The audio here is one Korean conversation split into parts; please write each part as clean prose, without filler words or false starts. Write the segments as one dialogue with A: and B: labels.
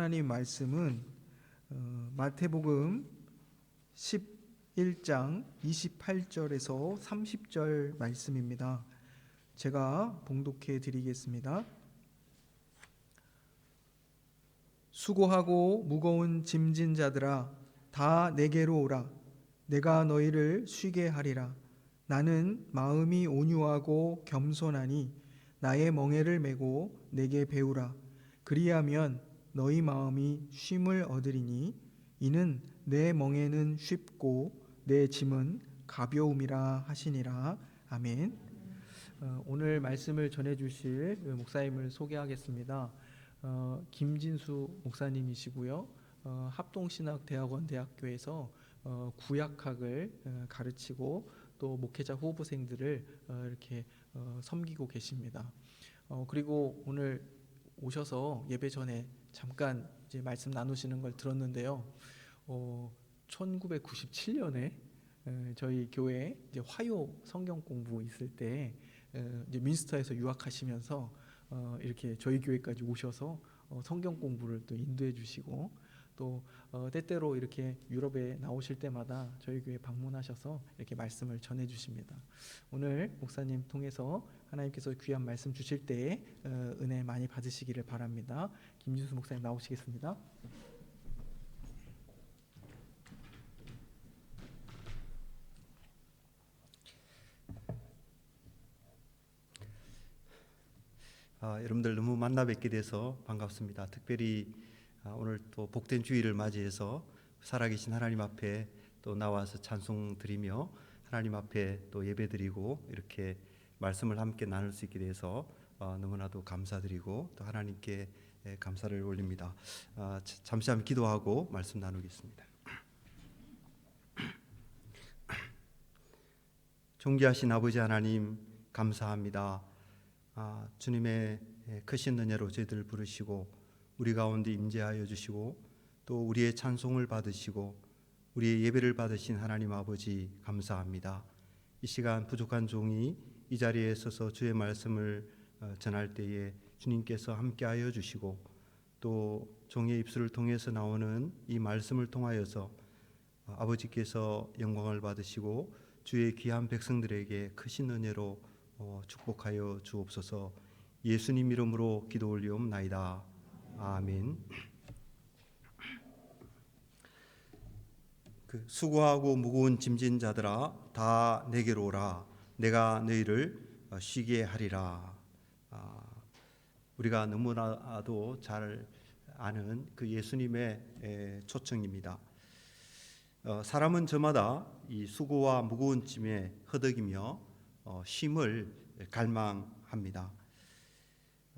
A: 하나님 말씀은 마태복음 11장 28절에서 30절 말씀입니다. 제가 봉독해 드리겠습니다. 수고하고 무거운 짐진 자들아 다 내게로 오라. 내가 너희를 쉬게 하리라. 나는 마음이 온유하고 겸손하니 나의 멍에를 메고 내게 배우라. 그리하면 너희 마음이 쉼을 얻으리니 이는 내 멍에는 쉽고 내 짐은 가벼움이라 하시니라. 아멘. 오늘 말씀을 전해주실 목사님을 소개하겠습니다. 김진수 목사님이시고요. 합동신학대학원 대학교에서 구약학을 가르치고 또 목회자 후보생들을 이렇게 섬기고 계십니다. 그리고 오늘 오셔서 예배 전에 잠깐 이제 말씀 나누시는 걸 들었는데요. 1997년에 저희 교회 이제 화요 성경 공부 있을 때 이제 민스터에서 유학하시면서 이렇게 저희 교회까지 오셔서 성경 공부를 또 인도해 주시고 또 때때로 이렇게 유럽에 나오실 때마다 저희 교회 방문하셔서 이렇게 말씀을 전해 주십니다. 오늘 목사님 통해서 하나님께서 귀한 말씀 주실 때에 은혜 많이 받으시기를 바랍니다. 김진수 목사님 나오시겠습니다.
B: 여러분들 너무 만나 뵙게 돼서 반갑습니다. 특별히 오늘 또 복된 주일을 맞이해서 살아계신 하나님 앞에 또 나와서 찬송 드리며 하나님 앞에 또 예배드리고 이렇게 말씀을 함께 나눌 수 있게 돼서 너무나도 감사드리고 또 하나님께 감사를 올립니다. 잠시 한번 기도하고 말씀 나누겠습니다. 존귀하신 아버지 하나님 감사합니다. 주님의 크신 은혜로 저희들을 부르시고 우리 가운데 임재하여 주시고 또 우리의 찬송을 받으시고 우리의 예배를 받으신 하나님 아버지 감사합니다. 이 시간 부족한 종이 이 자리에 서서 주의 말씀을 전할 때에 주님께서 함께하여 주시고 또 종의 입술을 통해서 나오는 이 말씀을 통하여서 아버지께서 영광을 받으시고 주의 귀한 백성들에게 크신 은혜로 축복하여 주옵소서. 예수님 이름으로 기도 올리옵나이다. 아멘. 수고하고 무거운 짐진 자들아 다 내게로 오라. 내가 너희를 쉬게 하리라. 우리가 너무나도 잘 아는 그 예수님의 초청입니다. 사람은 저마다 이 수고와 무거운 짐에 허덕이며 쉼을 갈망합니다.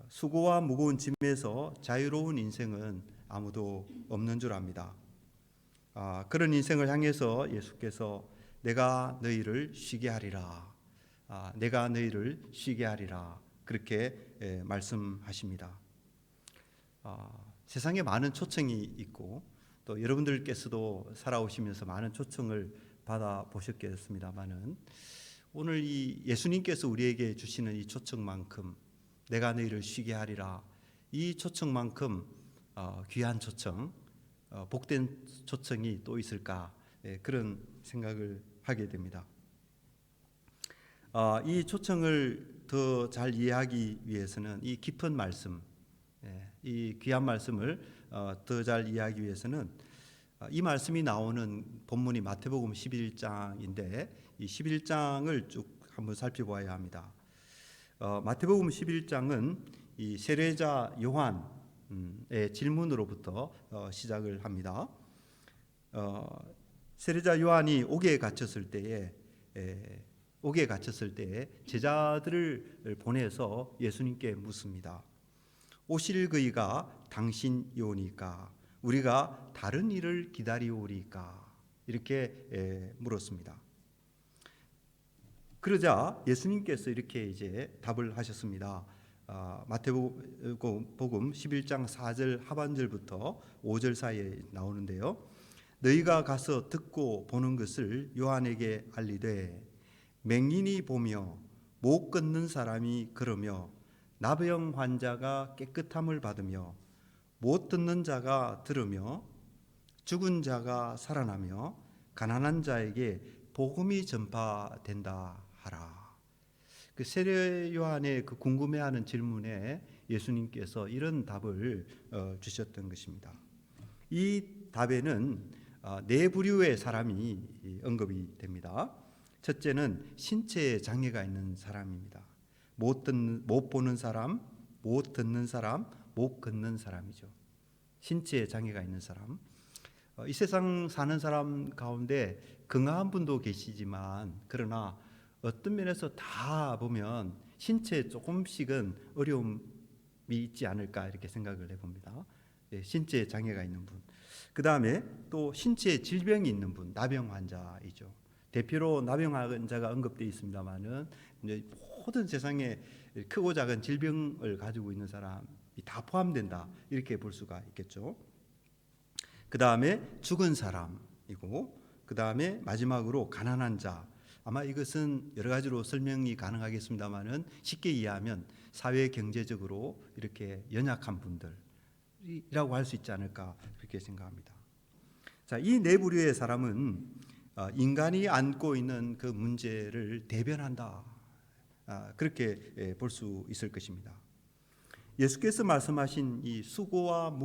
B: 수고와 무거운 짐에서 자유로운 인생은 아무도 없는 줄 압니다. 그런 인생을 향해서 예수께서 내가 너희를 쉬게 하리라. 내가 너희를 쉬게 하리라. 그렇게 말씀하십니다. 세상에 많은 초청이 있고 또 여러분들께서도 살아오시면서 많은 초청을 받아보셨겠습니다마는 오늘 이 예수님께서 우리에게 주시는 이 초청만큼 내가 너희를 쉬게 하리라, 이 초청만큼 귀한 초청, 복된 초청이 또 있을까, 그런 생각을 하게 됩니다. 이 초청을 더 잘 이해하기 위해서는 이 깊은 말씀, 이 귀한 말씀을 더 잘 이해하기 위해서는 이 말씀이 나오는 본문이 마태복음 11장인데 이 11장을 쭉 한번 살펴보아야 합니다. 마태복음 11장은 이 세례자 요한의 질문으로부터 시작을 합니다. 세례자 요한이 옥에 갇혔을 때에 제자들을 보내서 예수님께 묻습니다. 오실 그이가 당신이오니까 우리가 다른 일을 기다리오리까? 이렇게 물었습니다. 그러자 예수님께서 이렇게 이제 답을 하셨습니다. 마태복음 11장 4절 하반절부터 5절 사이에 나오는데요. 너희가 가서 듣고 보는 것을 요한에게 알리되 맹인이 보며 못 걷는 사람이 걸으며 나병 환자가 깨끗함을 받으며 못 듣는 자가 들으며 죽은 자가 살아나며 가난한 자에게 복음이 전파된다 하라. 그 세례 요한의 그 궁금해하는 질문에 예수님께서 이런 답을 주셨던 것입니다. 이 답에는 네 부류의 사람이 언급이 됩니다. 첫째는 신체에 장애가 있는 사람입니다. 못 보는 사람, 못 듣는 사람, 못 걷는 사람이죠. 신체에 장애가 있는 사람. 이 세상 사는 사람 가운데 건강한 분도 계시지만 그러나 어떤 면에서 다 보면 신체에 조금씩은 어려움이 있지 않을까 이렇게 생각을 해봅니다. 신체에 장애가 있는 분. 그 다음에 또 신체에 질병이 있는 분, 나병 환자이죠. 대표로 나병 환자가 언급되어 있습니다만은 이제 모든 세상에 크고 작은 질병을 가지고 있는 사람이 다 포함된다 이렇게 볼 수가 있겠죠. 그 다음에 죽은 사람이고, 그 다음에 마지막으로 가난한 자. 아마 이것은 여러 가지로 설명이 가능하겠습니다만은 쉽게 이해하면 사회 경제적으로 이렇게 연약한 분들이라고 할 수 있지 않을까 그렇게 생각합니다. 자, 이 네 부류의 사람은 인간이 안고 있는 그 문제를 대변한다. 그렇게 볼 수 있을 것입니다. 예수께서 말씀하신 이 수고하고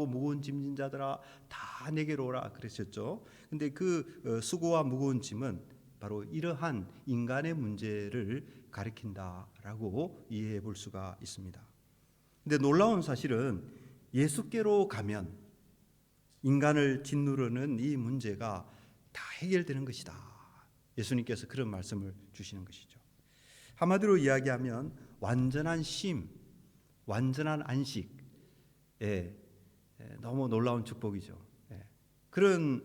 B: 무거운 짐진 자들아 다 내게로 오라 그러셨죠. 근데 그 수고와 무거운 짐은 바로 이러한 인간의 문제를 가리킨다라고 이해해 볼 수가 있습니다. 근데 놀라운 사실은 예수께로 가면 인간을 짓누르는 이 문제가 다 해결되는 것이다. 예수님께서 그런 말씀을 주시는 것이죠. 한마디로 이야기하면 완전한 쉼, 완전한 안식, 너무 놀라운 축복이죠. 그런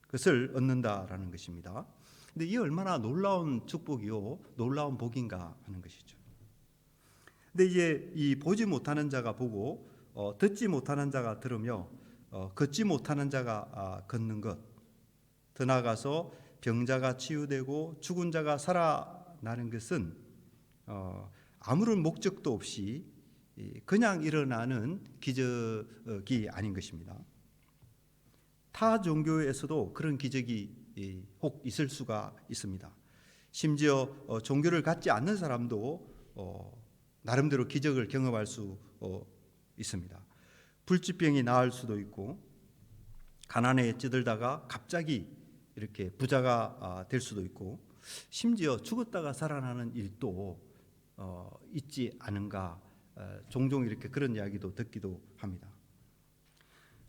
B: 것을 얻는다라는 것입니다. 근데 이 얼마나 놀라운 축복이요, 놀라운 복인가 하는 것이죠. 근데 이제 이 보지 못하는 자가 보고, 듣지 못하는 자가 들으며, 걷지 못하는 자가 걷는 것, 더 나아가서 병자가 치유되고 죽은 자가 살아나는 것은 아무런 목적도 없이 그냥 일어나는 기적이 아닌 것입니다. 타 종교에서도 그런 기적이 혹 있을 수가 있습니다. 심지어 종교를 갖지 않는 사람도 나름대로 기적을 경험할 수 있습니다. 불치병이 나을 수도 있고, 가난에 찌들다가 갑자기 이렇게 부자가 될 수도 있고, 심지어 죽었다가 살아나는 일도 있지 않은가, 종종 이렇게 그런 이야기도 듣기도 합니다.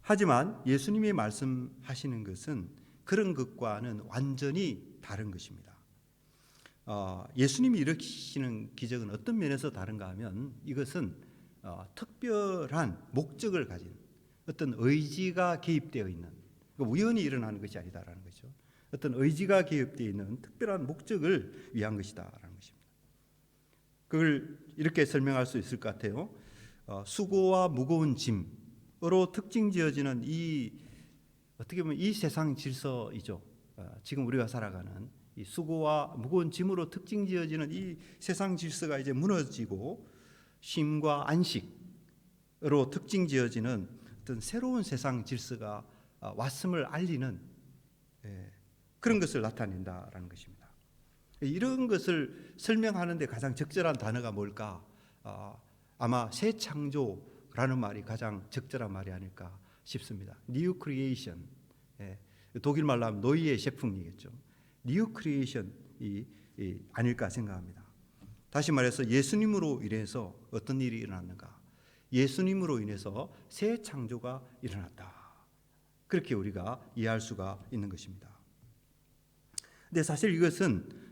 B: 하지만 예수님이 말씀하시는 것은 그런 것과는 완전히 다른 것입니다. 예수님이 일으키시는 기적은 어떤 면에서 다른가 하면 이것은 특별한 목적을 가진 어떤 의지가 개입되어 있는, 우연히 일어나는 것이 아니다라는 거죠. 어떤 의지가 개입되어 있는 특별한 목적을 위한 것이다라는 것입니다. 그걸 이렇게 설명할 수 있을 것 같아요. 수고와 무거운 짐으로 특징지어지는 어떻게 보면 이 세상 질서이죠. 지금 우리가 살아가는 이 수고와 무거운 짐으로 특징지어지는 이 세상 질서가 이제 무너지고 쉼과 안식으로 특징지어지는 어떤 새로운 세상 질서가 왔음을 알리는 그런 것을 나타낸다라는 것입니다. 이런 것을 설명하는 데 가장 적절한 단어가 뭘까? 아마 새 창조라는 말이 가장 적절한 말이 아닐까 싶습니다. New creation. 독일 말로 하면 노이의 셰풍이겠죠. New creation이 아닐까 생각합니다. 다시 말해서 예수님으로 인해서 어떤 일이 일어났는가? 예수님으로 인해서 새 창조가 일어났다. 그렇게 우리가 이해할 수가 있는 것입니다. 근데 사실 이것은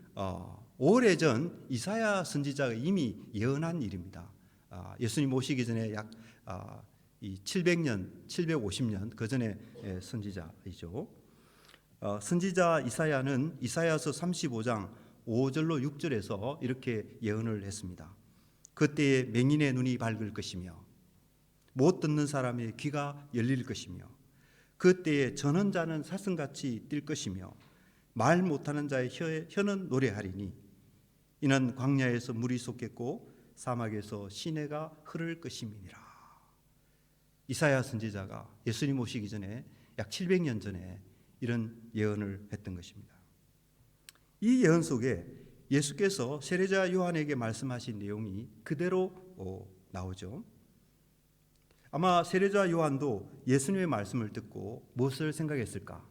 B: 오래전 이사야 선지자가 이미 예언한 일입니다. 예수님 오시기 전에 약 700년, 750년 그 전에 선지자이죠. 선지자 이사야는 이사야서 35장 5절로 6절에서 이렇게 예언을 했습니다. 그때에 맹인의 눈이 밝을 것이며 못 듣는 사람의 귀가 열릴 것이며 그때에 저는 자는 사슴같이 뛸 것이며 말 못하는 자의 혀는 노래하리니 이는 광야에서 물이 솟겠고 사막에서 시내가 흐를 것임이니라. 이사야 선지자가 예수님 오시기 전에 약 700년 전에 이런 예언을 했던 것입니다. 이 예언 속에 예수께서 세례자 요한에게 말씀하신 내용이 그대로 나오죠. 아마 세례자 요한도 예수님의 말씀을 듣고 무엇을 생각했을까?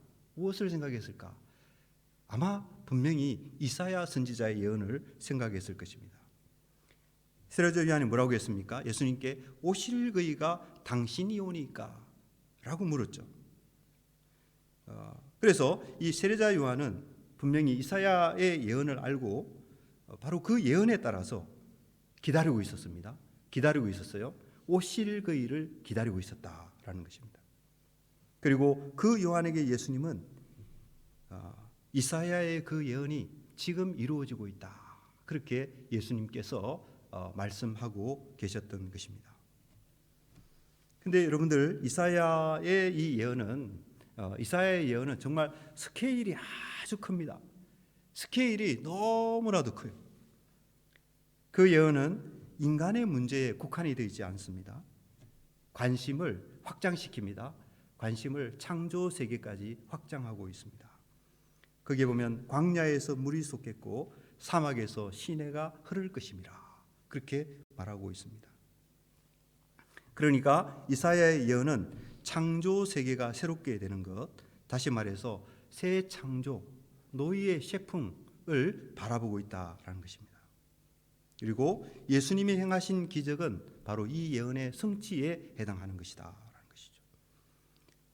B: 아마 분명히 이사야 선지자의 예언을 생각했을 것입니다. 세례자 요한이 뭐라고 했습니까? 예수님께 오실 그이가 당신이 오니까 라고 물었죠. 그래서 이 세례자 요한은 분명히 이사야의 예언을 알고 바로 그 예언에 따라서 기다리고 있었습니다. 기다리고 있었어요. 오실 그이를 기다리고 있었다라는 것입니다. 그리고 그 요한에게 예수님은 이사야의 그 예언이 지금 이루어지고 있다. 그렇게 예수님께서 말씀하고 계셨던 것입니다. 근데 여러분들 이사야의 예언은 정말 스케일이 아주 큽니다. 스케일이 너무나도 커요. 그 예언은 인간의 문제에 국한이 되어 있지 않습니다. 관심을 확장시킵니다. 관심을 창조 세계까지 확장하고 있습니다. 거기에 보면 광야에서 물이 솟겠고 사막에서 시내가 흐를 것임이라 그렇게 말하고 있습니다. 그러니까 이사야의 예언은 창조 세계가 새롭게 되는 것, 다시 말해서 새 창조, 노이의 shephing을 바라보고 있다라는 것입니다. 그리고 예수님이 행하신 기적은 바로 이 예언의 성취에 해당하는 것이다라는 것이죠.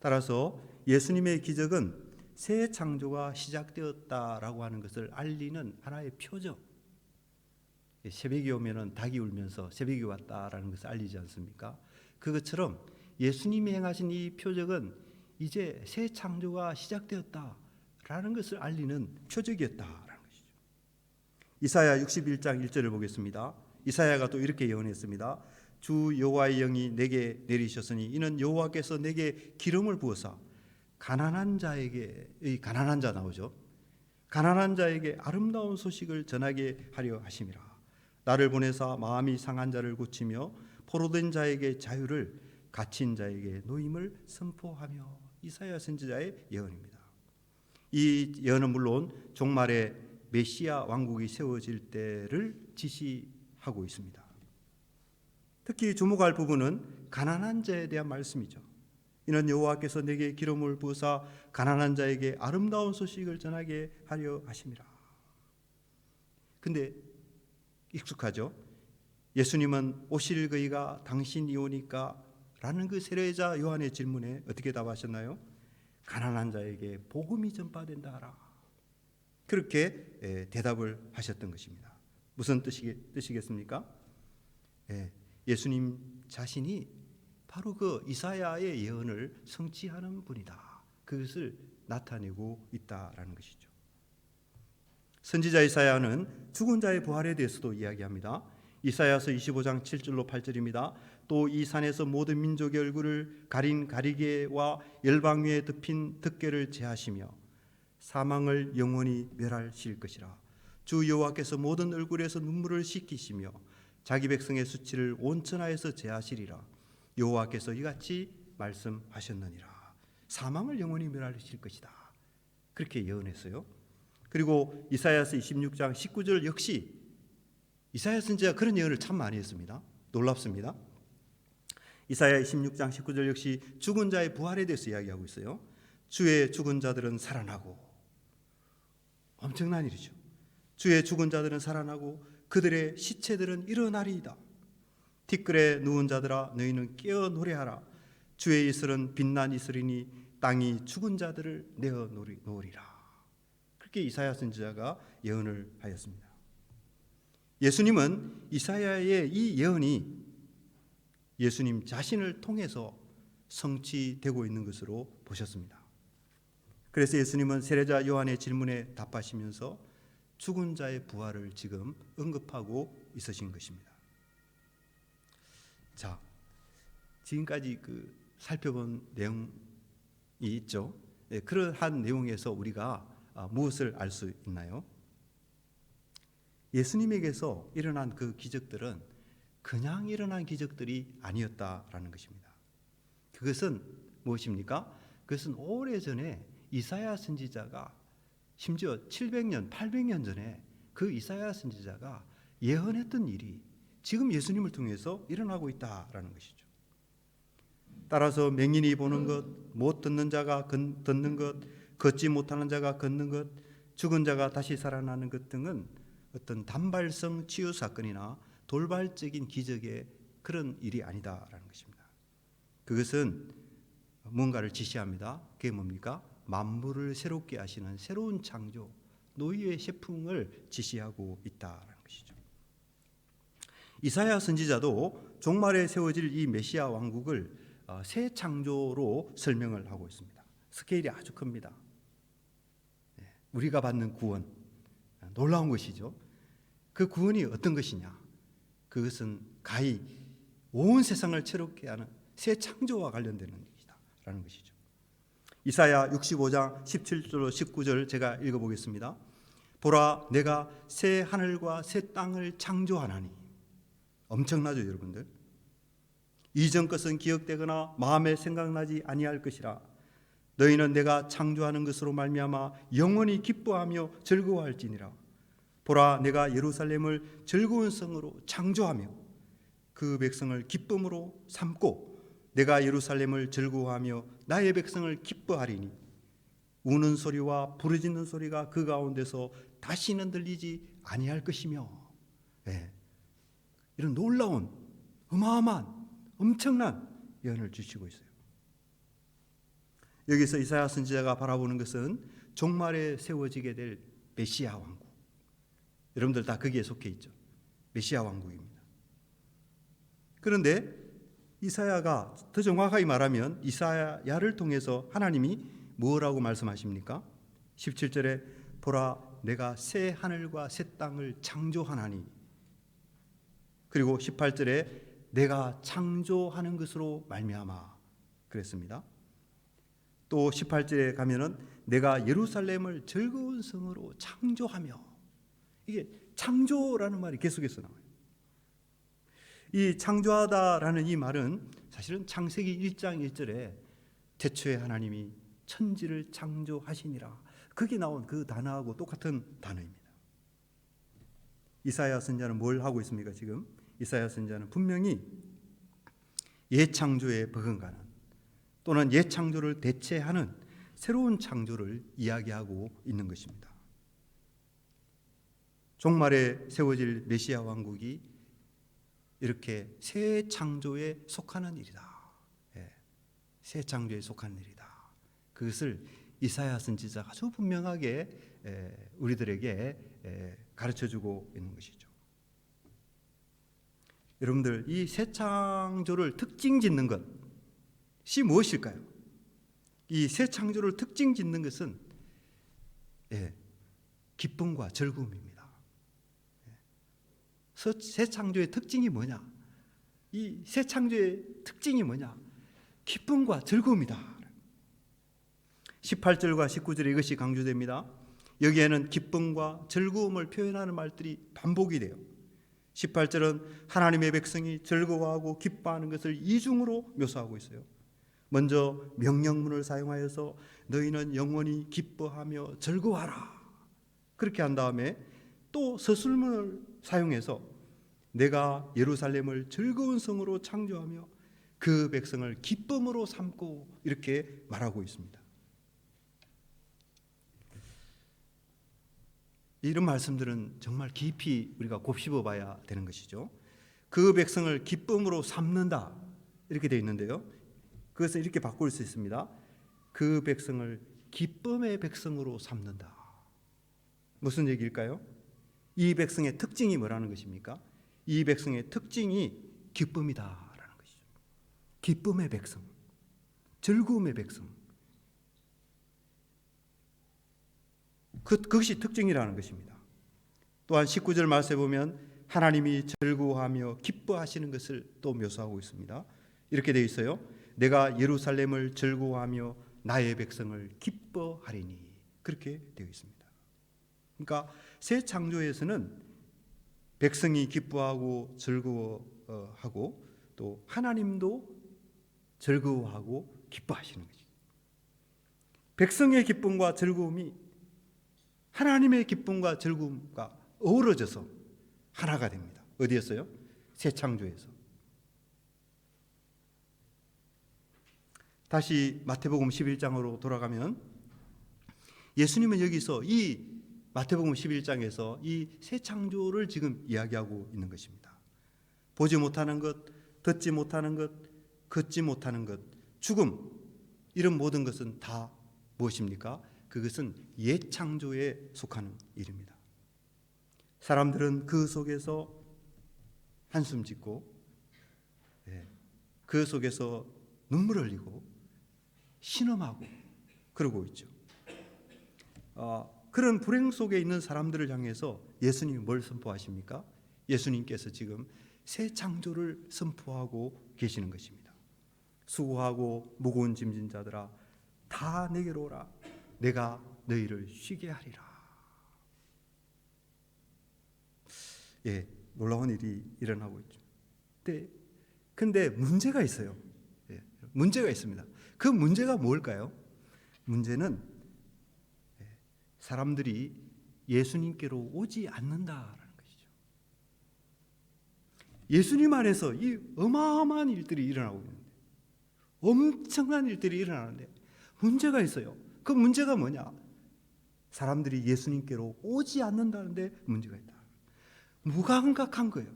B: 따라서 예수님의 기적은 새 창조가 시작되었다라고 하는 것을 알리는 하나의 표적. 새벽이 오면은 닭이 울면서 새벽이 왔다라는 것을 알리지 않습니까? 그것처럼 예수님이 행하신 이 표적은 이제 새 창조가 시작되었다라는 것을 알리는 표적이었다라는 것이죠. 이사야 61장 1절을 보겠습니다. 이사야가 또 이렇게 예언했습니다. 주 여호와의 영이 내게 내리셨으니 이는 여호와께서 내게 기름을 부어사 가난한 자에게, 이 가난한 자 나오죠. 가난한 자에게 아름다운 소식을 전하게 하려 하심이라. 나를 보내사 마음이 상한 자를 고치며 포로된 자에게 자유를, 갇힌 자에게 노임을 선포하며. 이사야 선지자의 예언입니다. 이 예언은 물론 종말에 메시아 왕국이 세워질 때를 지시하고 있습니다. 특히 주목할 부분은 가난한 자에 대한 말씀이죠. 이는 여호와께서 내게 기름을 부으사 가난한 자에게 아름다운 소식을 전하게 하려 하심이라. 근데 익숙하죠? 예수님은 오실 그이가 당신이 오니까 라는 그 세례자 요한의 질문에 어떻게 답하셨나요? 가난한 자에게 복음이 전파된다 하라. 그렇게 대답을 하셨던 것입니다. 무슨 뜻이겠습니까? 예수님 자신이 바로 그 이사야의 예언을 성취하는 분이다. 그것을 나타내고 있다라는 것이죠. 선지자 이사야는 죽은 자의 부활에 대해서도 이야기합니다. 이사야서 25장 7절로 8절입니다. 또 이 산에서 모든 민족의 얼굴을 가린 가리개와 열방 위에 덮인 덮개를 제하시며 사망을 영원히 멸하실 것이라. 주 여호와께서 모든 얼굴에서 눈물을 씻기시며 자기 백성의 수치를 온 천하에서 제하시리라. 여호와께서 이같이 말씀하셨느니라. 사망을 영원히 멸하실 것이다. 그렇게 예언했어요. 그리고 이사야서 26장 19절 역시 이사야 선지자가 그런 예언을 참 많이 했습니다. 놀랍습니다. 이사야 26장 19절 역시 죽은 자의 부활에 대해서 이야기하고 있어요. 주의 죽은 자들은 살아나고, 엄청난 일이죠. 주의 죽은 자들은 살아나고 그들의 시체들은 일어나리이다. 티끌에 누운 자들아 너희는 깨어 노래하라. 주의 이슬은 빛난 이슬이니 땅이 죽은 자들을 내어 놓으리라. 그렇게 이사야 선지자가 예언을 하였습니다. 예수님은 이사야의 이 예언이 예수님 자신을 통해서 성취되고 있는 것으로 보셨습니다. 그래서 예수님은 세례자 요한의 질문에 답하시면서 죽은 자의 부활을 지금 언급하고 있으신 것입니다. 자, 지금까지 살펴본 내용이 있죠. 그러한 내용에서 우리가 무엇을 알 수 있나요? 예수님에게서 일어난 그 기적들은 그냥 일어난 기적들이 아니었다라는 것입니다. 그것은 무엇입니까? 그것은 오래전에 이사야 선지자가 심지어 700년, 800년 전에 그 이사야 선지자가 예언했던 일이 지금 예수님을 통해서 일어나고 있다라는 것이죠. 따라서 맹인이 보는 것, 못 듣는 자가 듣는 것, 걷지 못하는 자가 걷는 것, 죽은 자가 다시 살아나는 것 등은 어떤 단발성 치유 사건이나 돌발적인 기적의 그런 일이 아니다라는 것입니다. 그것은 뭔가를 지시합니다. 그게 뭡니까? 만물을 새롭게 하시는 새로운 창조, 노예의 she풍을 지시하고 있다라는 것이죠. 이사야 선지자도 종말에 세워질 이 메시아 왕국을 새 창조로 설명을 하고 있습니다. 스케일이 아주 큽니다. 우리가 받는 구원, 놀라운 것이죠. 그 구원이 어떤 것이냐? 그것은 가히 온 세상을 새롭게 하는 새 창조와 관련되는 일이다라는 것이죠. 이사야 65장 17절 19절 제가 읽어보겠습니다. 보라, 내가 새 하늘과 새 땅을 창조하나니. 엄청나죠, 여러분들? 이전 것은 기억되거나 마음에 생각나지 아니할 것이라. 너희는 내가 창조하는 것으로 말미암아 영원히 기뻐하며 즐거워할지니라. 보라, 내가 예루살렘을 즐거운 성으로 창조하며 그 백성을 기쁨으로 삼고 내가 예루살렘을 즐거워하며 나의 백성을 기뻐하리니 우는 소리와 부르짖는 소리가 그 가운데서 다시는 들리지 아니할 것이며. 이런 놀라운 어마어마한 엄청난 예언을 주시고 있어요. 여기서 이사야 선지자가 바라보는 것은 종말에 세워지게 될 메시아 왕국. 여러분들 다 거기에 속해 있죠. 메시아 왕국입니다. 그런데 이사야가 더 정확하게 말하면 이사야를 통해서 하나님이 뭐라고 말씀하십니까? 17절에 보라, 내가 새 하늘과 새 땅을 창조하나니. 그리고 18절에 내가 창조하는 것으로 말미암아 그랬습니다. 또 18절에 가면은 내가 예루살렘을 즐거운 성으로 창조하며. 이게 창조라는 말이 계속해서 나와요. 이 창조하다라는 이 말은 사실은 창세기 1장 1절에 태초에 하나님이 천지를 창조하시니라, 거기 나온 그 단어하고 똑같은 단어입니다. 이사야 선지자는 뭘 하고 있습니까? 지금 이사야 선지자는 분명히 옛 창조에 버금가는 또는 옛 창조를 대체하는 새로운 창조를 이야기하고 있는 것입니다. 종말에 세워질 메시아 왕국이 이렇게 새 창조에 속하는 일이다. 새 창조에 속하는 일이다. 그것을 이사야 선지자가 아주 분명하게 우리들에게 가르쳐주고 있는 것이죠. 여러분들, 이 새 창조를 특징 짓는 것이 무엇일까요? 이 새 창조를 특징 짓는 것은 기쁨과 즐거움입니다. 새 창조의 특징이 뭐냐? 이 새 창조의 특징이 뭐냐? 기쁨과 즐거움이다. 18절과 19절에 이것이 강조됩니다. 여기에는 기쁨과 즐거움을 표현하는 말들이 반복이 돼요. 18절은 하나님의 백성이 즐거워하고 기뻐하는 것을 이중으로 묘사하고 있어요. 먼저 명령문을 사용하여서 너희는 영원히 기뻐하며 즐거워하라, 그렇게 한 다음에 또 서술문을 사용해서 내가 예루살렘을 즐거운 성으로 창조하며 그 백성을 기쁨으로 삼고, 이렇게 말하고 있습니다. 이런 말씀들은 정말 깊이 우리가 곱씹어 봐야 되는 것이죠. 그 백성을 기쁨으로 삼는다, 이렇게 되어 있는데요, 그것을 이렇게 바꿀 수 있습니다. 그 백성을 기쁨의 백성으로 삼는다. 무슨 얘기일까요? 이 백성의 특징이 뭐라는 것입니까? 이 백성의 특징이 기쁨이다라는 것이죠. 기쁨의 백성, 즐거움의 백성, 그것이 특징이라는 것입니다. 또한 19절 말씀에 보면 하나님이 즐거워하며 기뻐하시는 것을 또 묘사하고 있습니다. 이렇게 되어 있어요. 내가 예루살렘을 즐거워하며 나의 백성을 기뻐하리니, 그렇게 되어 있습니다. 그러니까 새 창조에서는 백성이 기뻐하고 하고 또 하나님도 즐거워하고 기뻐하시는 거죠. 백성의 기쁨과 즐거움이 하나님의 기쁨과 즐거움과 어우러져서 하나가 됩니다. 어디에서요? 새 창조에서. 다시 마태복음 11장으로 돌아가면 예수님은 여기서 이 마태복음 11장에서 이 새 창조를 지금 이야기하고 있는 것입니다. 보지 못하는 것, 듣지 못하는 것, 걷지 못하는 것, 죽음, 이런 모든 것은 다 무엇입니까? 그것은 옛 창조에 속하는 일입니다. 사람들은 그 속에서 한숨 짓고 그 속에서 눈물 흘리고 신음하고 그러고 있죠. 그런 불행 속에 있는 사람들을 향해서 예수님이 뭘 선포하십니까? 예수님께서 지금 새 창조를 선포하고 계시는 것입니다. 수고하고 무거운 짐진 자들아 다 내게로 오라. 내가 너희를 쉬게 하리라. 놀라운 일이 일어나고 있죠. 근데 문제가 있어요. 문제가 있습니다. 그 문제가 뭘까요? 문제는 사람들이 예수님께로 오지 않는다라는 것이죠. 예수님 안에서 이 어마어마한 일들이 일어나고 있는데, 엄청난 일들이 일어나는데 문제가 있어요. 그 문제가 뭐냐? 사람들이 예수님께로 오지 않는다는데 문제가 있다. 무감각한 거예요.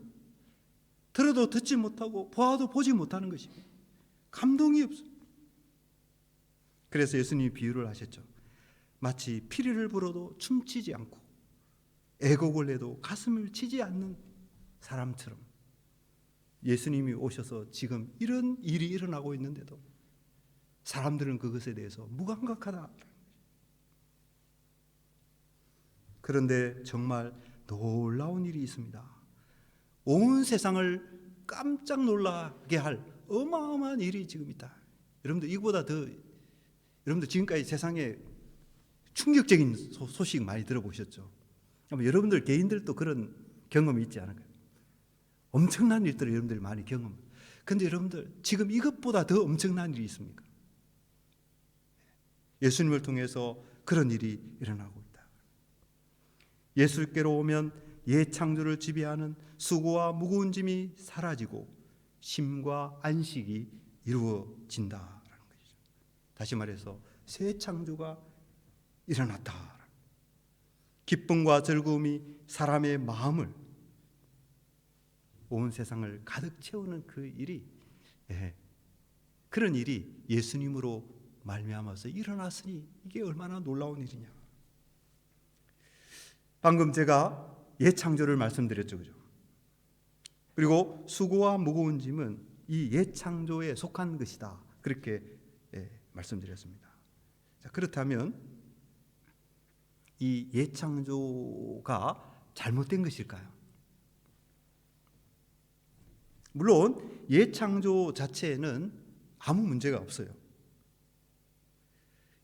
B: 들어도 듣지 못하고 보아도 보지 못하는 것입니다. 감동이 없어요. 그래서 예수님이 비유를 하셨죠. 마치 피리를 불어도 춤추지 않고 애곡을 해도 가슴을 치지 않는 사람처럼 예수님이 오셔서 지금 이런 일이 일어나고 있는데도 사람들은 그것에 대해서 무감각하다. 그런데 정말 놀라운 일이 있습니다. 온 세상을 깜짝 놀라게 할 어마어마한 일이 지금 있다. 여러분들 이거보다 더 여러분들 지금까지 세상에 충격적인 소식 많이 들어보셨죠? 여러분들 개인들도 그런 경험이 있지 않을까요? 엄청난 일들을 여러분들이 많이 경험해요. 그런데 여러분들 지금 이것보다 더 엄청난 일이 있습니까? 예수님을 통해서 그런 일이 일어나고 있다. 예수께로 오면 옛 창조를 지배하는 수고와 무거운 짐이 사라지고 쉼과 안식이 이루어진다라는 것이죠. 다시 말해서 새 창조가 일어났다. 기쁨과 즐거움이 사람의 마음을 온 세상을 가득 채우는 그 일이 그런 일이 예수님으로 말미암아서 일어났으니 이게 얼마나 놀라운 일이냐. 방금 제가 옛 창조를 말씀드렸죠, 그죠? 그리고 수고와 무거운 짐은 이 옛 창조에 속한 것이다. 그렇게 말씀드렸습니다. 자, 그렇다면 이 옛 창조가 잘못된 것일까요? 물론 옛 창조 자체에는 아무 문제가 없어요.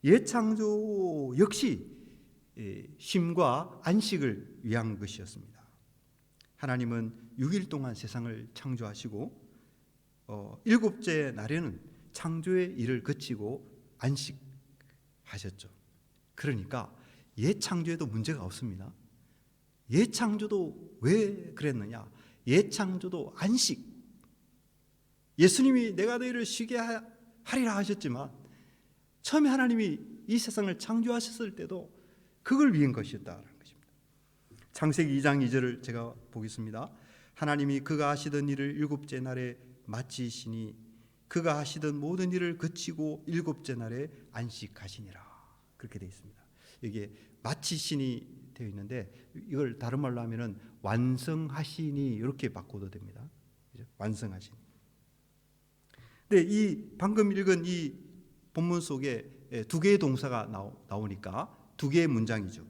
B: 옛 창조 역시 쉼과 안식을 위한 것이었습니다. 하나님은 6일 동안 세상을 창조하시고 7째 날에는 창조의 일을 그치고 안식하셨죠. 그러니까 옛 창조에도 문제가 없습니다. 옛 창조도 왜 그랬느냐? 옛 창조도 안식. 예수님이 내가 너희를 쉬게 하리라 하셨지만 처음에 하나님이 이 세상을 창조하셨을 때도 그걸 위한 것이었다는 것입니다. 창세기 2장 2절을 제가 보겠습니다. 하나님이 그가 하시던 일을 7째 날에 마치시니 그가 하시던 모든 일을 그치고 7째 날에 안식하시니라. 그렇게 되어 있습니다. 여기에 마치시니 되어 있는데 이걸 다른 말로 하면은 완성하시니 이렇게 바꿔도 됩니다. 완성하시니. 근데 이 방금 읽은 이 본문 속에 두 개의 동사가 나오니까 두 개의 문장이죠.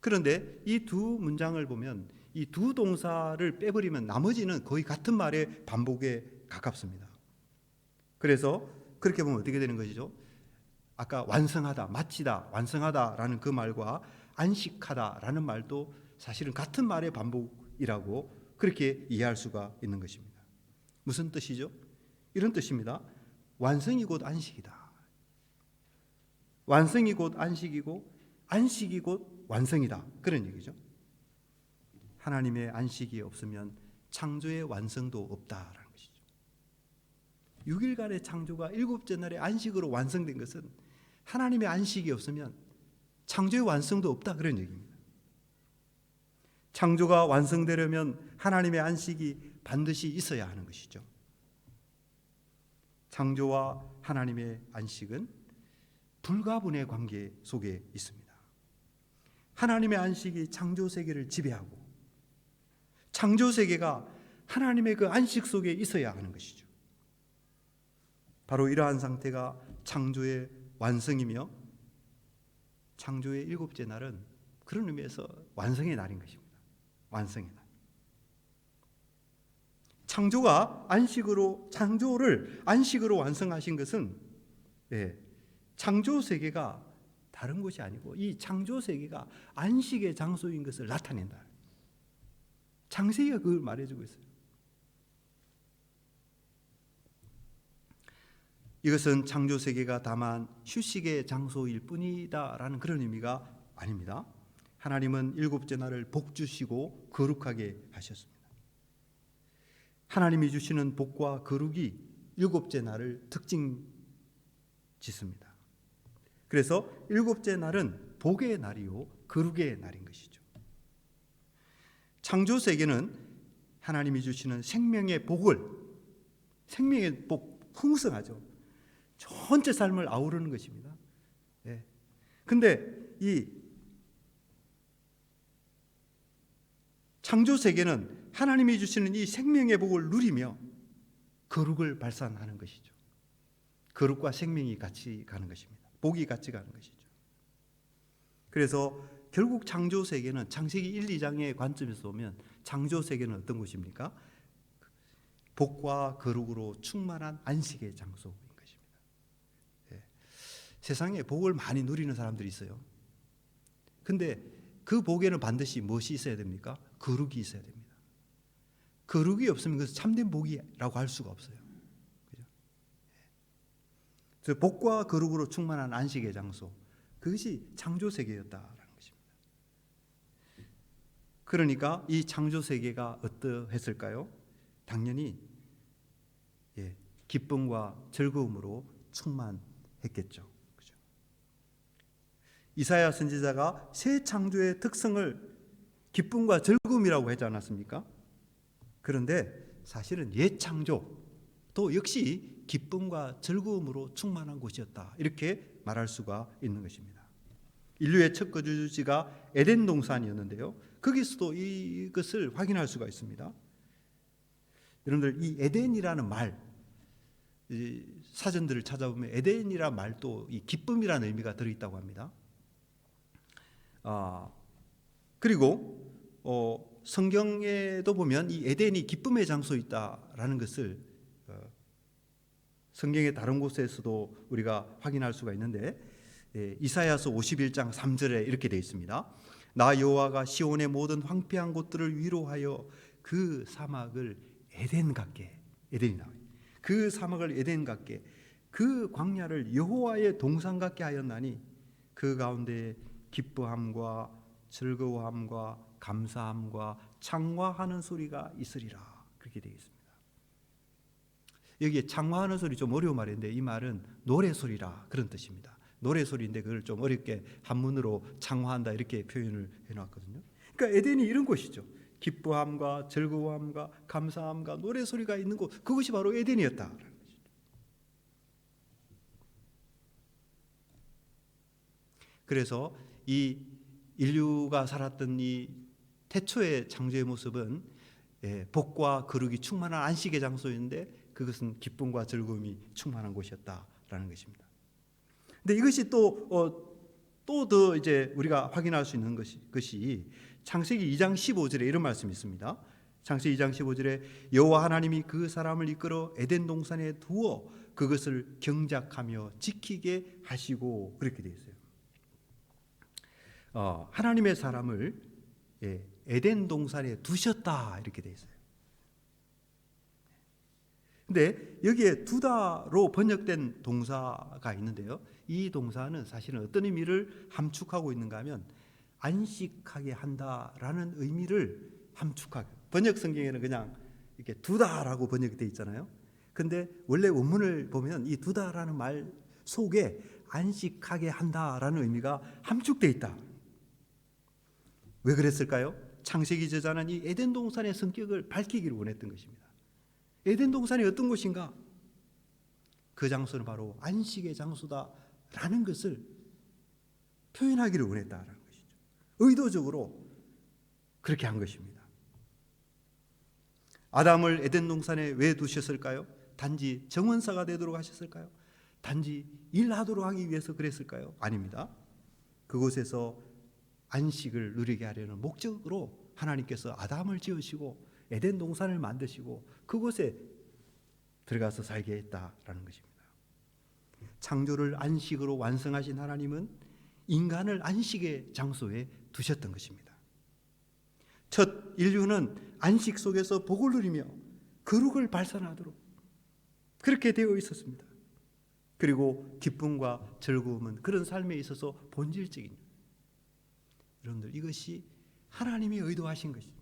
B: 그런데 이 두 문장을 보면 이 두 동사를 빼버리면 나머지는 거의 같은 말의 반복에 가깝습니다. 그래서 그렇게 보면 어떻게 되는 것이죠? 아까 완성하다, 마치다, 완성하다라는 그 말과 안식하다라는 말도 사실은 같은 말의 반복이라고 그렇게 이해할 수가 있는 것입니다. 무슨 뜻이죠? 이런 뜻입니다. 완성이 곧 안식이다. 완성이 곧 안식이고 안식이 곧 완성이다. 그런 얘기죠. 하나님의 안식이 없으면 창조의 완성도 없다라는 것이죠. 6일간의 창조가 7째 날의 안식으로 완성된 것은 하나님의 안식이 없으면 창조의 완성도 없다 그런 얘기입니다. 창조가 완성되려면 하나님의 안식이 반드시 있어야 하는 것이죠. 창조와 하나님의 안식은 불가분의 관계 속에 있습니다. 하나님의 안식이 창조 세계를 지배하고 창조 세계가 하나님의 그 안식 속에 있어야 하는 것이죠. 바로 이러한 상태가 창조의 완성이며 창조의 7째 날은 그런 의미에서 완성의 날인 것입니다. 완성의 날. 창조를 안식으로 완성하신 것은 창조 세계가 다른 것이 아니고 이 창조 세계가 안식의 장소인 것을 나타낸다. 창세기가 그걸 말해주고 있어요. 이것은 창조 세계가 다만 휴식의 장소일 뿐이다라는 그런 의미가 아닙니다. 하나님은 7째 날을 복 주시고 거룩하게 하셨습니다. 하나님이 주시는 복과 거룩이 7째 날을 특징 짓습니다. 그래서 7째 날은 복의 날이요 거룩의 날인 것이죠. 창조 세계는 하나님이 주시는 생명의 복 풍성하죠. 전체 삶을 아우르는 것입니다. 근데 이 창조 세계는 하나님이 주시는 이 생명의 복을 누리며 거룩을 발산하는 것이죠. 거룩과 생명이 같이 가는 것입니다. 복이 같이 가는 것이죠. 그래서 결국 창조 세계는 창세기 1, 2장의 관점에서 보면 창조 세계는 어떤 곳입니까? 복과 거룩으로 충만한 안식의 장소인 것입니다. 세상에 복을 많이 누리는 사람들이 있어요. 근데 그 복에는 반드시 무엇이 있어야 됩니까? 거룩이 있어야 됩니다. 거룩이 없으면 그것은 참된 복이라고 할 수가 없어요. 그죠? 그래서 복과 거룩으로 충만한 안식의 장소, 그것이 창조 세계였다라는 것입니다. 그러니까 이 창조 세계가 어떠했을까요? 당연히 기쁨과 즐거움으로 충만했겠죠. 그죠? 이사야 선지자가 새 창조의 특성을 기쁨과 즐거움이라고 하지 않았습니까? 그런데 사실은 옛 창조도 역시 기쁨과 즐거움으로 충만한 곳이었다. 이렇게 말할 수가 있는 것입니다. 인류의 첫 거주지가 에덴 동산이었는데요. 거기서도 이것을 확인할 수가 있습니다. 여러분들 이 에덴이라는 말, 이 사전들을 찾아보면 에덴이라는 말도 이 기쁨이라는 의미가 들어있다고 합니다. 그리고 성경에도 보면 이 에덴이 기쁨의 장소이다라는 것을 성경의 다른 곳에서도 우리가 확인할 수가 있는데 이사야서 51장 3절에 이렇게 되어 있습니다. 나 여호와가 시온의 모든 황폐한 곳들을 위로하여 그 사막을 에덴 같게, 에덴이 나와요. 그 사막을 에덴 같게, 그 광야를 여호와의 동산 같게 하였나니 그 가운데 기뻐함과 즐거워함과 감사함과 창화하는 소리가 있으리라. 그렇게 되어 있습니다. 여기에 창화하는 소리 좀 어려운 말인데 이 말은 노래 소리라 그런 뜻입니다. 노래 소리인데 그걸 좀 어렵게 한문으로 창화한다 이렇게 표현을 해놨거든요. 그러니까 에덴이 이런 곳이죠. 기뻐함과 즐거움과 감사함과 노래 소리가 있는 곳, 그것이 바로 에덴이었다. 그래서 이 인류가 살았던 이 태초의 창조의 모습은 복과 거룩이 충만한 안식의 장소였는데 그것은 기쁨과 즐거움이 충만한 곳이었다라는 것입니다. 근데 이것이 또 더 이제 우리가 확인할 수 있는 것이 창세기 2장 15절에 이런 말씀이 있습니다. 창세기 2장 15절에 여호와 하나님이 그 사람을 이끌어 에덴 동산에 두어 그것을 경작하며 지키게 하시고 그렇게 되어 있어요. 하나님의 사람을 에덴 동산에 두셨다 이렇게 되어 있어요. 근데 여기에 두다로 번역된 동사가 있는데요. 이 동사는 사실은 어떤 의미를 함축하고 있는가 하면 안식하게 한다라는 의미를 함축하게. 번역 성경에는 그냥 이렇게 두다라고 번역이 되어 있잖아요. 근데 원래 원문을 보면 이 두다라는 말 속에 안식하게 한다라는 의미가 함축되어 있다. 왜 그랬을까요? 창세기 저자는 이 에덴 동산의 성격을 밝히기를 원했던 것입니다. 에덴 동산이 어떤 곳인가? 그 장소는 바로 안식의 장소다라는 것을 표현하기를 원했다라는 것이죠. 의도적으로 그렇게 한 것입니다. 아담을 에덴 동산에 왜 두셨을까요? 단지 정원사가 되도록 하셨을까요? 단지 일하도록 하기 위해서 그랬을까요? 아닙니다. 그곳에서 안식을 누리게 하려는 목적으로 하나님께서 아담을 지으시고 에덴 동산을 만드시고 그곳에 들어가서 살게 했다라는 것입니다. 창조를 안식으로 완성하신 하나님은 인간을 안식의 장소에 두셨던 것입니다. 첫 인류는 안식 속에서 복을 누리며 거룩을 발산하도록 그렇게 되어 있었습니다. 그리고 기쁨과 즐거움은 그런 삶에 있어서 본질적인, 여러분들 이것이 하나님이 의도하신 것입니다.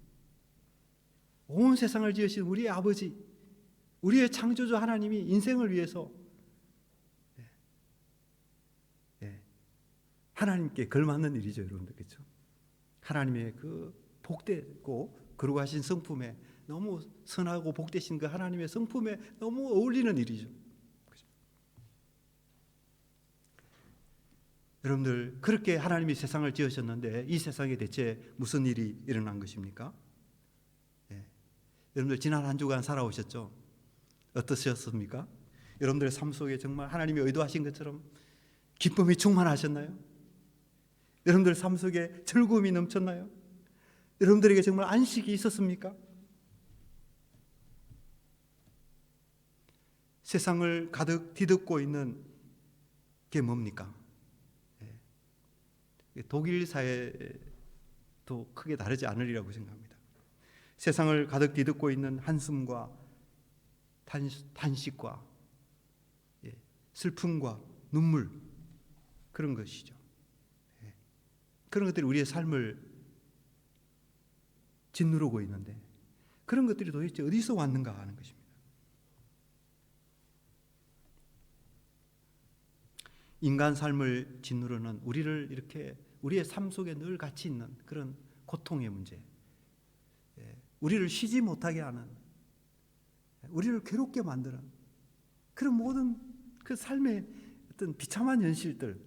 B: 온 세상을 지으신 우리의 아버지, 우리의 창조주 하나님이 인생을 위해서 하나님께 걸맞는 일이죠, 여러분들. 그렇죠? 하나님의 그 복되고 거룩하신 성품에, 너무 선하고 복되신 그 하나님의 성품에 너무 어울리는 일이죠. 그렇죠? 여러분들, 그렇게 하나님이 세상을 지으셨는데 이 세상에 대체 무슨 일이 일어난 것입니까? 여러분들 지난 한 주간 살아오셨죠? 어떠셨습니까? 여러분들의 삶 속에 정말 하나님이 의도하신 것처럼 기쁨이 충만하셨나요? 여러분들 삶 속에 즐거움이 넘쳤나요? 여러분들에게 정말 안식이 있었습니까? 세상을 가득 뒤덮고 있는 게 뭡니까? 독일 사회도 크게 다르지 않으리라고 생각합니다. 세상을 가득 뒤덮고 있는 한숨과 탄식과 슬픔과 눈물, 그런 것이죠. 그런 것들이 우리의 삶을 짓누르고 있는데 그런 것들이 도대체 어디서 왔는가 하는 것입니다. 인간 삶을 짓누르는, 우리를 이렇게 우리의 삶 속에 늘 같이 있는 그런 고통의 문제, 우리를 쉬지 못하게 하는, 우리를 괴롭게 만드는 그런 모든 그 삶의 어떤 비참한 현실들,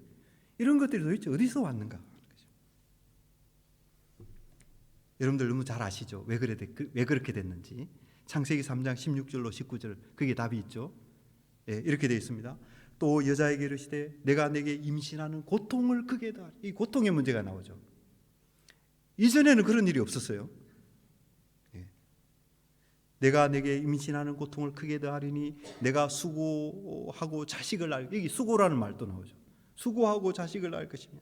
B: 이런 것들이 도대체 어디서 왔는가 하는 거죠. 여러분들 너무 잘 아시죠? 왜 그렇게 됐는지. 창세기 3장 16절로 19절, 그게 답이 있죠. 이렇게 되어 있습니다. 또 여자에게 이르시되 내가 내게 임신하는 고통을 크게 하라. 이 고통의 문제가 나오죠. 이전에는 그런 일이 없었어요. 내가 내게 임신하는 고통을 크게 더하리니 내가 수고하고 자식을 낳을, 여기 수고라는 말도 나오죠. 수고하고 자식을 낳을 것이며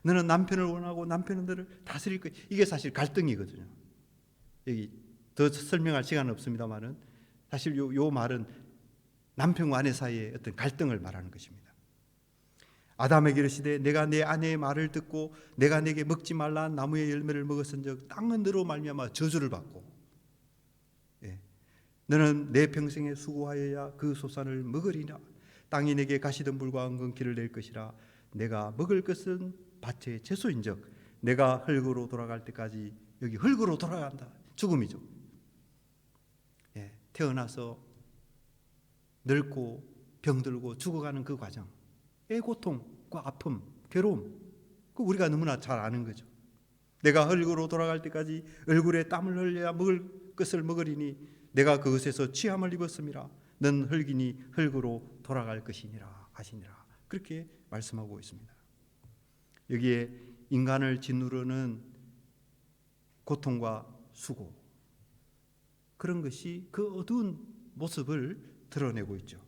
B: 너는 남편을 원하고 남편은 너를 다스릴 것. 이게 사실 갈등이거든요. 여기 더 설명할 시간은 없습니다만은 사실 요 말은 남편과 아내 사이의 어떤 갈등을 말하는 것입니다. 아담에게 이르시되 내가 내 아내의 말을 듣고 내가 내게 먹지 말라 한 나무의 열매를 먹었은즉 땅은 너로 말미암아 저주를 받고 너는 내 평생에 수고하여야 그 소산을 먹으리라. 땅이 내게 가시덤불과 엉겅퀴를 낼 것이라. 내가 먹을 것은 밭의 채소인즉 내가 흙으로 돌아갈 때까지. 여기 흙으로 돌아간다, 죽음이죠. 태어나서 늙고 병들고 죽어가는 그 과정의 고통과 아픔, 괴로움, 그 우리가 너무나 잘 아는 거죠. 내가 흙으로 돌아갈 때까지 얼굴에 땀을 흘려야 먹을 것을 먹으리니 내가 그것에서 취함을 입었음이라. 넌 흙이니 흙으로 돌아갈 것이니라 하시니라. 그렇게 말씀하고 있습니다. 여기에 인간을 짓누르는 고통과 수고, 그런 것이 그 어두운 모습을 드러내고 있죠.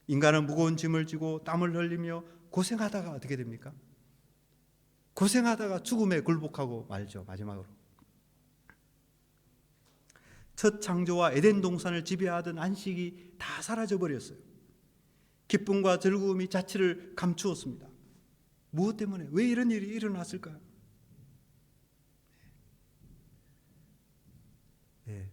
B: 인간은 무거운 짐을 지고 땀을 흘리며 고생하다가 어떻게 됩니까? 고생하다가 죽음에 굴복하고 말죠. 마지막으로 첫 창조와 에덴 동산을 지배하던 안식이 다 사라져 버렸어요. 기쁨과 즐거움이 자취를 감추었습니다. 무엇 때문에? 왜 이런 일이 일어났을까요? 네.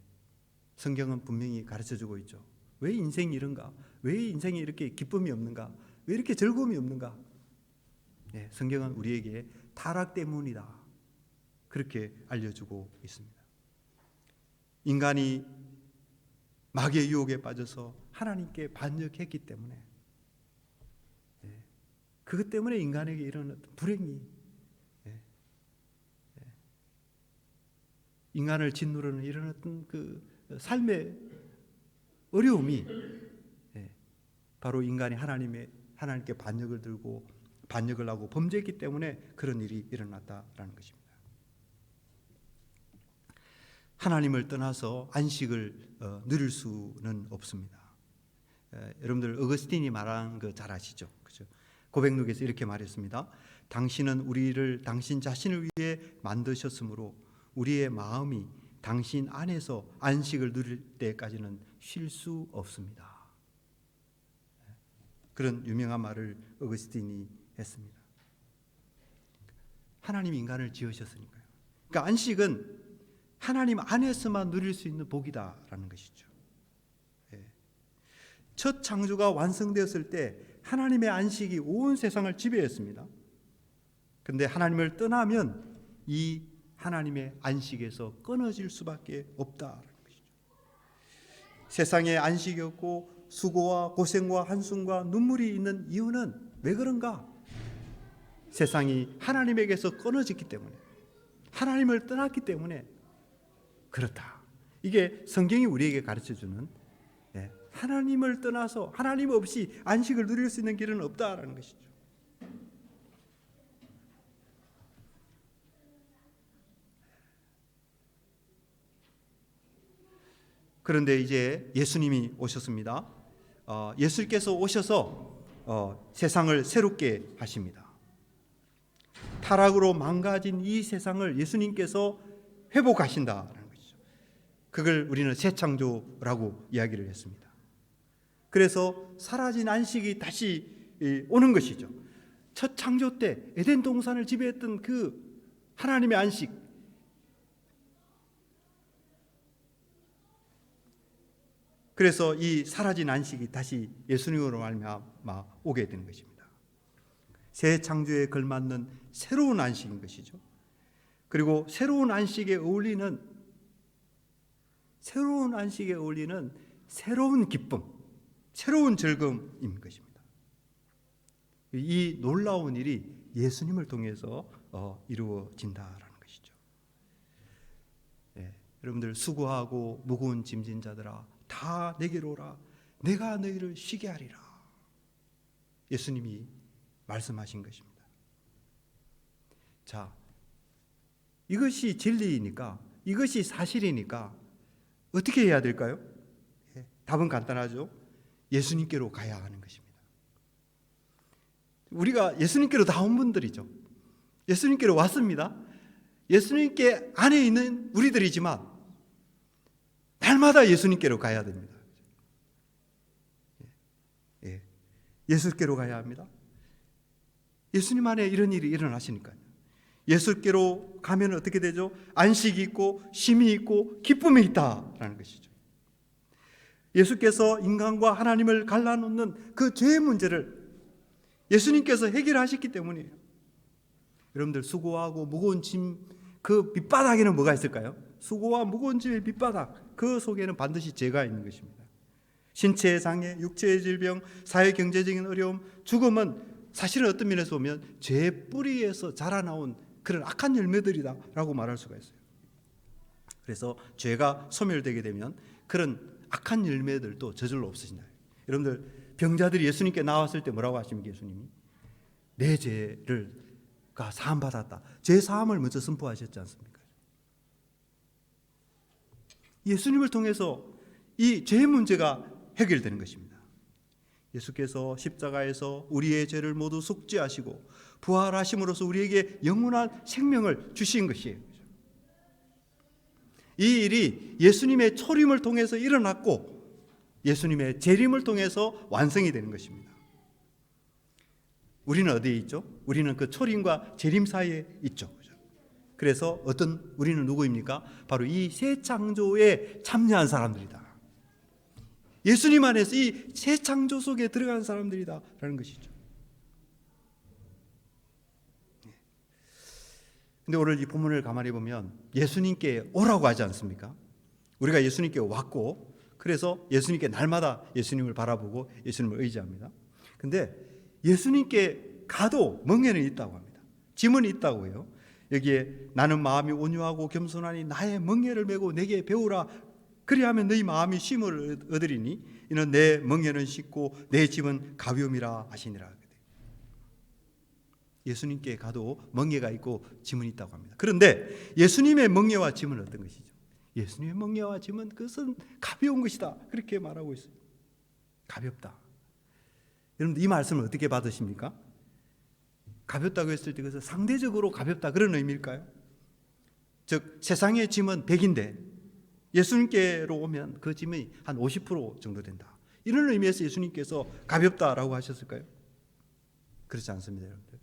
B: 성경은 분명히 가르쳐주고 있죠. 왜 인생이 이런가? 왜 인생에 이렇게 기쁨이 없는가? 왜 이렇게 즐거움이 없는가? 네. 성경은 우리에게 타락 때문이다, 그렇게 알려주고 있습니다. 인간이 마귀의 유혹에 빠져서 하나님께 반역했기 때문에, 그것 때문에 인간에게 이런 불행이, 인간을 짓누르는 이런 어떤 그 삶의 어려움이 바로 인간이 하나님께 반역을 하고 범죄했기 때문에 그런 일이 일어났다라는 것입니다. 하나님을 떠나서 안식을 누릴 수는 없습니다. 여러분들 어거스틴이 말한 거 잘 아시죠? 그죠? 고백록에서 이렇게 말했습니다. 당신은 우리를 당신 자신을 위해 만드셨으므로 우리의 마음이 당신 안에서 안식을 누릴 때까지는 쉴 수 없습니다. 그런 유명한 말을 어거스틴이 했습니다. 하나님이 인간을 지으셨으니까요. 그러니까 안식은 하나님 안에서만 누릴 수 있는 복이다라는 것이죠. 첫 창조가 완성되었을 때 하나님의 안식이 온 세상을 지배했습니다. 그런데 하나님을 떠나면 이 하나님의 안식에서 끊어질 수밖에 없다라는 것이죠. 세상에 안식이 없고 수고와 고생과 한숨과 눈물이 있는 이유는 왜 그런가? 세상이 하나님에게서 끊어졌기 때문에, 하나님을 떠났기 때문에 그렇다. 이게 성경이 우리에게 가르쳐주는, 하나님을 떠나서 하나님 없이 안식을 누릴 수 있는 길은 없다라는 것이죠. 그런데 이제 예수님이 오셨습니다. 예수께서 오셔서 세상을 새롭게 하십니다. 타락으로 망가진 이 세상을 예수님께서 회복하신다라는 것이죠. 그걸 우리는 새 창조라고 이야기를 했습니다. 그래서 사라진 안식이 다시 오는 것이죠. 첫 창조 때 에덴 동산을 지배했던 그 하나님의 안식, 그래서 이 사라진 안식이 다시 예수님으로 말미암아 오게 되는 것입니다. 새 창조에 걸맞는 새로운 안식인 것이죠. 그리고 새로운 안식에 어울리는 새로운 기쁨, 새로운 즐거움인 것입니다. 이 놀라운 일이 예수님을 통해서 이루어진다라는 것이죠. 여러분들 수고하고 무거운 짐진 자들아 다 내게로 오라. 내가 너희를 쉬게 하리라. 예수님이 말씀하신 것입니다. 자, 이것이 진리이니까, 이것이 사실이니까 어떻게 해야 될까요? 답은 간단하죠. 예수님께로 가야 하는 것입니다. 우리가 예수님께로 다 온 분들이죠. 예수님께로 왔습니다. 예수님께 안에 있는 우리들이지만 날마다 예수님께로 가야 됩니다. 예수께로 가야 합니다. 예수님 안에 이런 일이 일어나시니까요. 예수께로 가면 어떻게 되죠? 안식이 있고 쉼이 있고 기쁨이 있다라는 것이죠. 예수께서 인간과 하나님을 갈라놓는 그 죄의 문제를 예수님께서 해결하셨기 때문이에요. 여러분들 수고하고 무거운 짐, 그 밑바닥에는 뭐가 있을까요? 수고와 무거운 짐의 밑바닥, 그 속에는 반드시 죄가 있는 것입니다. 신체의 장애, 육체의 질병, 사회 경제적인 어려움, 죽음은 사실은 어떤 면에서 보면 죄의 뿌리에서 자라나온 그런 악한 열매들이다라고 말할 수가 있어요. 그래서 죄가 소멸되게 되면 그런 악한 열매들도 저절로 없어진다. 여러분들 병자들이 예수님께 나왔을 때 뭐라고 하십니까? 예수님이 내 죄가 사함 받았다. 죄 사함을 먼저 선포하셨지 않습니까? 예수님을 통해서 이 죄의 문제가 해결되는 것입니다. 예수께서 십자가에서 우리의 죄를 모두 속죄하시고 부활하심으로써 우리에게 영원한 생명을 주신 것이에요. 이 일이 예수님의 초림을 통해서 일어났고 예수님의 재림을 통해서 완성이 되는 것입니다. 우리는 어디에 있죠? 우리는 그 초림과 재림 사이에 있죠. 그래서 우리는 누구입니까? 바로 이 새 창조에 참여한 사람들이다. 예수님 안에서 이 새 창조 속에 들어간 사람들이다라는 것이죠. 근데 오늘 이 본문을 가만히 보면 예수님께 오라고 하지 않습니까? 우리가 예수님께 왔고 그래서 예수님께 날마다 예수님을 바라보고 예수님을 의지합니다. 근데 예수님께 가도 멍에는 있다고 합니다. 짐은 있다고 해요. 여기에 나는 마음이 온유하고 겸손하니 나의 멍에를 메고 내게 배우라. 그리하면 너희 마음이 쉼을 얻으리니 이는 내 멍에는 쉽고 내 짐은 가벼움이라 하시니라. 예수님께 가도 멍에가 있고 짐은 있다고 합니다. 그런데 예수님의 멍에와 짐은 어떤 것이죠? 예수님의 멍에와 짐은 그것은 가벼운 것이다. 그렇게 말하고 있어요. 가볍다. 여러분들 이 말씀을 어떻게 받으십니까? 가볍다고 했을 때 그것은 상대적으로 가볍다 그런 의미일까요? 즉 세상의 짐은 100인데 예수님께로 오면 그 짐이 한 50% 정도 된다. 이런 의미에서 예수님께서 가볍다라고 하셨을까요? 그렇지 않습니다, 여러분들.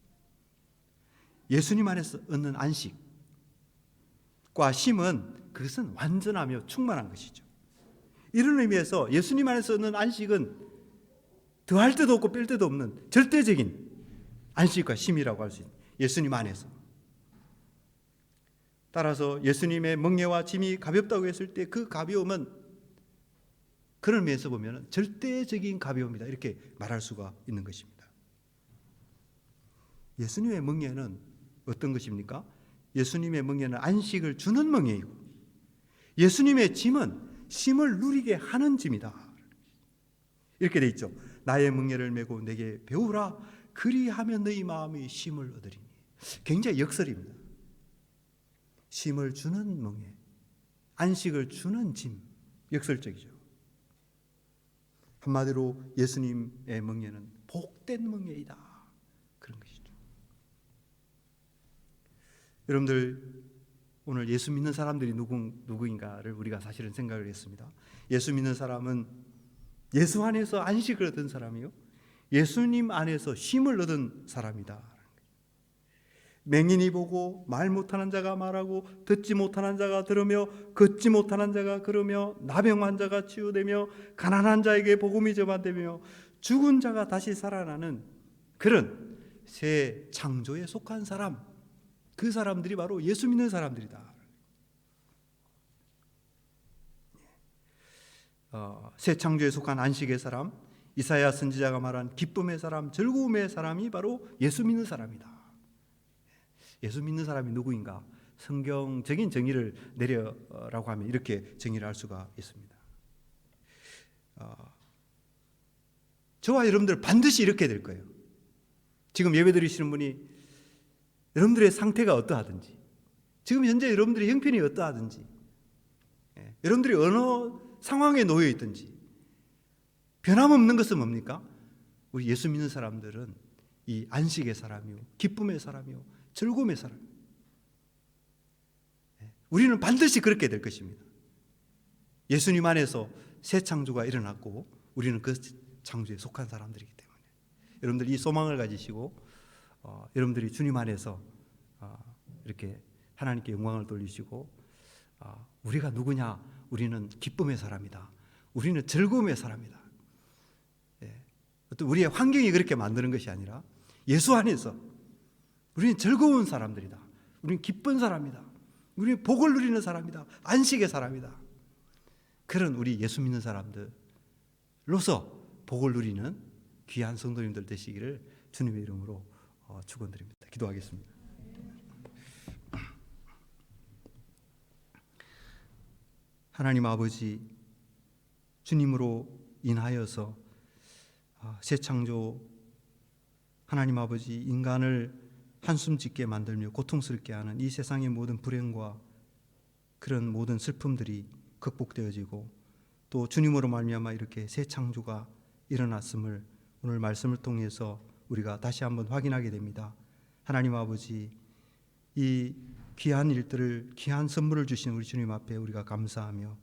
B: 예수님 안에서 얻는 안식과 쉼은 그것은 완전하며 충만한 것이죠. 이런 의미에서 예수님 안에서 얻는 안식은 더할 때도 없고 뺄 때도 없는 절대적인 안식과 쉼이라고 할 수 있는 예수님 안에서. 따라서 예수님의 멍에와 짐이 가볍다고 했을 때 그 가벼움은 그런 의미에서 보면 절대적인 가벼움이다 이렇게 말할 수가 있는 것입니다. 예수님의 멍에는 어떤 것입니까? 예수님의 멍에는 안식을 주는 멍에이고 예수님의 짐은 쉼을 누리게 하는 짐이다. 이렇게 돼 있죠. 나의 멍에를 메고 내게 배우라. 그리하면 너희 마음이 쉼을 얻으리니. 굉장히 역설입니다. 쉼을 주는 멍에, 안식을 주는 짐, 역설적이죠. 한마디로 예수님의 멍에는 복된 멍에이다. 그런 것이죠. 여러분들 오늘 예수 믿는 사람들이 누구인가를 우리가 사실은 생각을 했습니다. 예수 믿는 사람은 예수 안에서 안식을 얻은 사람이요, 예수님 안에서 쉼을 얻은 사람이다. 맹인이 보고 말 못하는 자가 말하고 듣지 못하는 자가 들으며 걷지 못하는 자가 걸으며 나병 환자가 치유되며 가난한 자에게 복음이 전파되며 죽은 자가 다시 살아나는 그런 새 창조에 속한 사람, 그 사람들이 바로 예수 믿는 사람들이다. 새 창조에 속한 안식의 사람, 이사야 선지자가 말한 기쁨의 사람, 즐거움의 사람이 바로 예수 믿는 사람이다. 예수 믿는 사람이 누구인가? 성경적인 정의를 내려라고 하면 이렇게 정의를 할 수가 있습니다. 저와 여러분들 반드시 이렇게 될 거예요. 지금 예배 드리시는 분이 여러분들의 상태가 어떠하든지, 지금 현재 여러분들의 형편이 어떠하든지, 여러분들이 어느 상황에 놓여 있든지 변함없는 것은 뭡니까? 우리 예수 믿는 사람들은 이 안식의 사람이요, 기쁨의 사람이요, 즐거움의 사람. 우리는 반드시 그렇게 될 것입니다. 예수님 안에서 새 창조가 일어났고 우리는 그 창조에 속한 사람들이기 때문에 여러분들 이 소망을 가지시고 여러분들이 주님 안에서 이렇게 하나님께 영광을 돌리시고 우리가 누구냐? 우리는 기쁨의 사람이다. 우리는 즐거움의 사람이다. 어떤 우리의 환경이 그렇게 만드는 것이 아니라 예수 안에서 우리는 즐거운 사람들이다. 우리는 기쁜 사람이다. 우리는 복을 누리는 사람이다. 안식의 사람이다. 그런 우리 예수 믿는 사람들로서 복을 누리는 귀한 성도님들 되시기를 주님의 이름으로 축원드립니다. 기도하겠습니다. 하나님 아버지, 주님으로 인하여서 새 창조 하나님 아버지 인간을 한숨 짓게 만들며 고통스럽게 하는 이 세상의 모든 불행과 그런 모든 슬픔들이 극복되어지고 또 주님으로 말미암아 이렇게 새 창조가 일어났음을 오늘 말씀을 통해서 우리가 다시 한번 확인하게 됩니다. 하나님 아버지, 이 귀한 일들을, 귀한 선물을 주신 우리 주님 앞에 우리가 감사하며,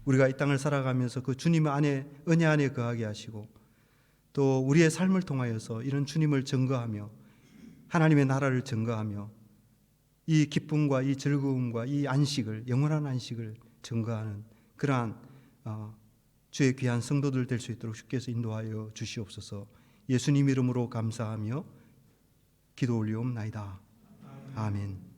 B: 우리가 이 땅을 살아가면서 그 주님 안에, 은혜 안에 거하게 하시고, 또 우리의 삶을 통하여서 이런 주님을 증거하며 하나님의 나라를 증거하며 이 기쁨과 이 즐거움과 이 안식을, 영원한 안식을 증거하는 그러한 주의 귀한 성도들 될 수 있도록 주께서 인도하여 주시옵소서. 예수님 이름으로 감사하며 기도 올리옵나이다. 아멘.